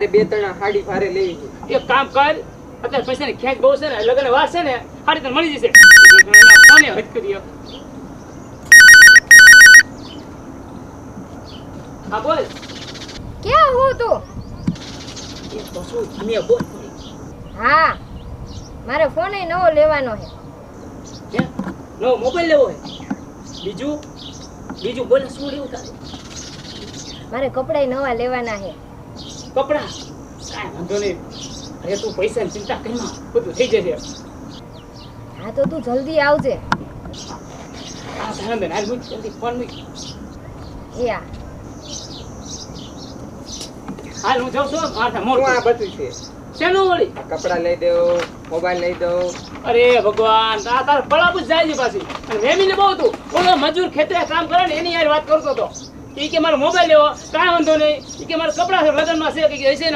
બે ત્રણ હાડી ભારે લેવી છે. એક કામ કર, અત્યારે પૈસાની ખેંચ બહુ છે ને, લગન વાર છે ને, હાડી તને મળી જશે. કોને હજ કરીએ? હા બોલ. ક્યાં હું તું? એ તો શું તમે બોલ. હા, મારે ફોન નવો લેવાનો છે. કેમ? નવો મોબાઈલ લેવો છે? બીજું બોલે શું લેવું તારે? મારે કપડાય નવા લેવાના છે. કપડા કાંઈ વાંધો નહીં. અરે તું પૈસાની ચિંતા કરીમાં બધું થઈ જશે. હા તો તું જલ્દી આવજે. હા ધનંદન હાલ મૂક જલ્દી ફોન મૂક. યા હાલ હું જાઉં છું માથા મોર. શું આ બધું છે? શેનું વળી? કપડા લઈ દઉં, મોબાઈલ લઈ દઉં. અરે ભગવાન, આ તાર પળાપું જ જાય છે પાછી. અને વેમીને બહુ તું ઓલો મજૂર ખેતરે કામ કરે ને એની યાર વાત કરતો હતો. ઈ કે મારો મોબાઈલ લેવો, કાંઈ વાંધો નહીં. ઈ કે મારા કપડા લગ્નમાં છે કે હશે ને